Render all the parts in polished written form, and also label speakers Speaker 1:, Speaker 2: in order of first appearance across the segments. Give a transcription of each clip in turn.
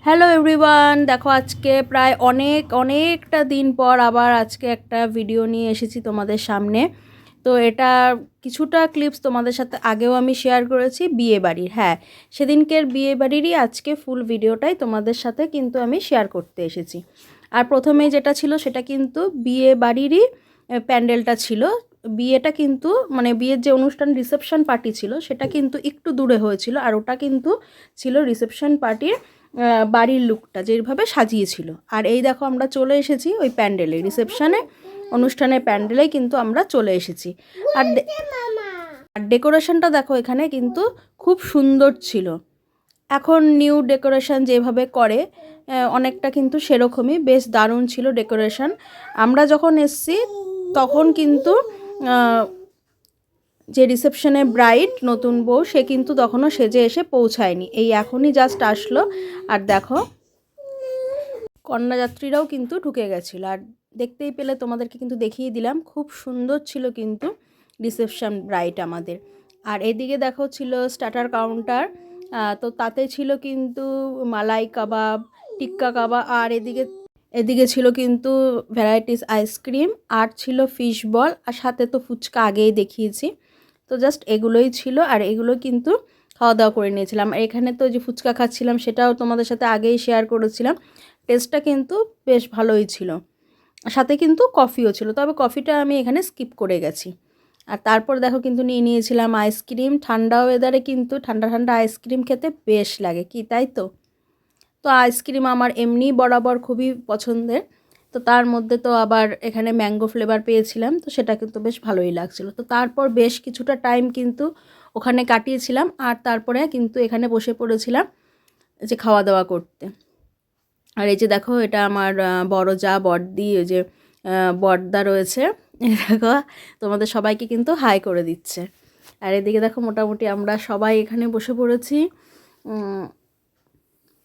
Speaker 1: Hello everyone, দেখো আজকে প্রায় অনেকটা দিন পর আবার আজকে একটা ভিডিও নিয়ে এসেছি তোমাদের সামনে। তো এটা কিছুটা ক্লিপস তোমাদের সাথে আগেও আমি শেয়ার করেছি বিয়ে বাড়ির। হ্যাঁ, সেদিনকের বিয়ে বাড়িরই আজকে ফুল ভিডিওটাই তোমাদের সাথে কিন্তু আমি শেয়ার করতে এসেছি। আর প্রথমে যেটা ছিল সেটা কিন্তু বিয়ে বাড়িরই প্যান্ডেলটা ছিল। বিয়েটা কিন্তু মানে বিয়ের যে অনুষ্ঠান রিসেপশন পার্টি ছিল সেটা কিন্তু একটু দূরে হয়েছিল, আর ওটা কিন্তু ছিল রিসেপশন পার্টির বাড়ির লুকটা যেভাবে সাজিয়েছিল। আর এই দেখো আমরা চলে এসেছি ওই প্যান্ডেলে, রিসেপশনে অনুষ্ঠানের প্যান্ডেলে কিন্তু আমরা চলে এসেছি। আর ডেকোরেশনটা দেখো এখানে কিন্তু খুব সুন্দর ছিল। এখন নিউ ডেকোরেশন যেভাবে করে অনেকটা কিন্তু সেরকমই বেশ দারুণ ছিল ডেকোরেশন। আমরা যখন এসছি তখন কিন্তু যে রিসেপশনে ব্রাইড নতুন বউ সে কিন্তু তখনও সেজে এসে পৌঁছায়নি, এই এখনই জাস্ট আসলো। আর দেখো কন্যাযাত্রীরাও কিন্তু ঢুকে গেছিলো, আর দেখতেই পেলে তোমাদেরকে কিন্তু দেখিয়ে দিলাম, খুব সুন্দর ছিল কিন্তু রিসেপশন ব্রাইড আমাদের। আর এদিকে দেখো ছিল স্টার্টার কাউন্টার, তো তাতে ছিল কিন্তু মালাই কাবাব, টিক্কা কাবাব, আর এদিকে ছিল কিন্তু ভ্যারাইটিস আইসক্রিম, আর ছিল ফিশ বল, আর সাথে তো ফুচকা আগেই দেখিয়েছি। তো জাস্ট এগুলোই ছিল, আর এগুলো কিন্তু খাওয়া দাওয়া করে নিয়েছিলাম। আর এখানে তো যে ফুচকা খাচ্ছিলাম সেটাও তোমাদের সাথে আগেই শেয়ার করেছিলাম, টেস্টটা কিন্তু বেশ ভালোই ছিল। সাথে কিন্তু কফিও ছিল, তবে কফিটা আমি এখানে স্কিপ করে গেছি। আর তারপর দেখো কিন্তু নিয়েছিলাম আইসক্রিম। ঠান্ডা ওয়েদারে কিন্তু ঠান্ডা ঠান্ডা আইসক্রিম খেতে বেশ লাগে, কি তাই তো? তো আইসক্রিম আমার এমনি বরাবর খুবই পছন্দের, তো তার মধ্যে তো আবার এখানে ম্যাঙ্গো ফ্লেভার পেয়েছিলাম, তো সেটা কিন্তু বেশ ভালোই লাগছিলো। তো তারপর বেশ কিছুটা টাইম কিন্তু ওখানে কাটিয়েছিলাম, আর তারপরে কিন্তু এখানে বসে পড়েছিলাম যে খাওয়া দাওয়া করতে। আর এই যে দেখো এটা আমার বড় যা বড়দি, ওই যে বড়দা রয়েছে, দেখো তোমাদের সবাইকে কিন্তু হাই করে দিচ্ছে। আর এদিকে দেখো মোটামুটি আমরা সবাই এখানে বসে পড়েছি।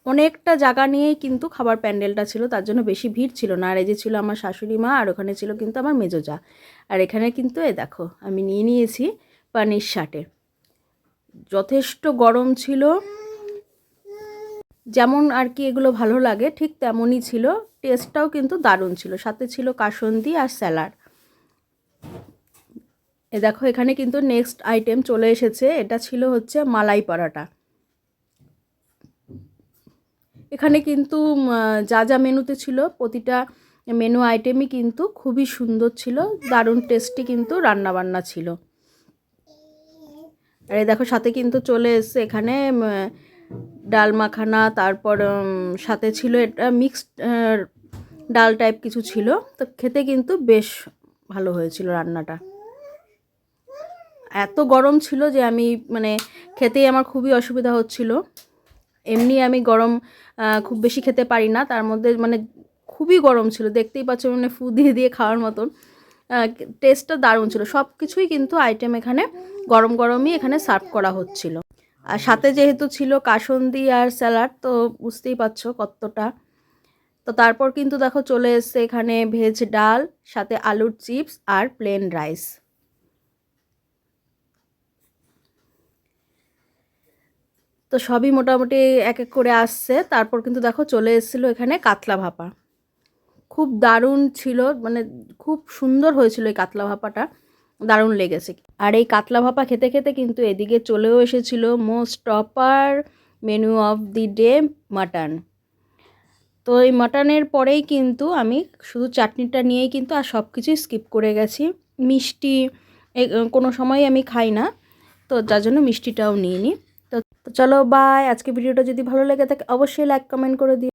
Speaker 1: অনেকটা জায়গা নিয়েই কিন্তু খাবার প্যান্ডেলটা ছিল, তার জন্য বেশি ভিড় ছিল না। আর এই যে ছিল আমার শাশুড়ি মা, আর ওখানে ছিল কিন্তু আমার মেজো যা। আর এখানে কিন্তু দেখো আমি নিয়েছি পানির শাটে। যথেষ্ট গরম ছিল, যেমন আর কি এগুলো ভালো লাগে ঠিক তেমনই ছিল। টেস্টটাও কিন্তু দারুণ ছিল, সাথে ছিল কাসন্দি আর স্যালাড। দেখো এখানে কিন্তু নেক্সট আইটেম চলে এসেছে, এটা ছিল হচ্ছে মালাই পরাটা। এখানে কিন্তু যা যা মেনুতে ছিল প্রতিটা মেনু আইটেমই কিন্তু খুবই সুন্দর ছিল, দারুণ টেস্টি কিন্তু রান্নাবান্না ছিল। আর দেখো সাথে কিন্তু চলে এসছে এখানে ডাল মাখানা, তারপর সাথে ছিল এটা মিক্সড ডাল টাইপ কিছু ছিল। তো খেতে কিন্তু বেশ ভালো হয়েছিল রান্নাটা। এত গরম ছিল যে আমি মানে খেতেই আমার খুবই অসুবিধা হচ্ছিল। এমনি আমি গরম খুব বেশি খেতে পারি না, তার মধ্যে মানে খুবই গরম ছিল, দেখতেই পাচ্ছ মানে ফু দিয়ে দিয়ে খাওয়ার মতন। টেস্টটা দারুণ ছিল, সব কিছুই কিন্তু আইটেম এখানে গরম গরমই এখানে সার্ভ করা হচ্ছিল। আর সাথে যেহেতু ছিল কাসন্দি আর স্যালাড, তো বুঝতেই পারছো কতটা। তো তারপর কিন্তু দেখো চলে এসছে এখানে ভেজ ডাল, সাথে আলুর চিপস আর প্লেন রাইস। তো সবই মোটামুটি এক এক করে আসছে। তারপর কিন্তু দেখো চলে এসেছিলো এখানে কাতলা ভাপা, খুব দারুণ ছিল, মানে খুব সুন্দর হয়েছিল এই কাতলা ভাপাটা, দারুণ লেগেছে। আর এই কাতলা ভাপা খেতে খেতে কিন্তু এদিকে চলেও এসেছিলো most topper menu of the day, mutton. তো এই মাটনের পরেই কিন্তু আমি শুধু চাটনিটা নিয়েই কিন্তু আর সব কিছুই স্কিপ করে গেছি। মিষ্টি কোনো সময় আমি খাই না, তো যার জন্য মিষ্টিটাও নিইনি। তো চলো বাই। আজকে ভিডিওটা যদি ভালো লেগে থাকে অবশ্যই লাইক কমেন্ট করে দিও।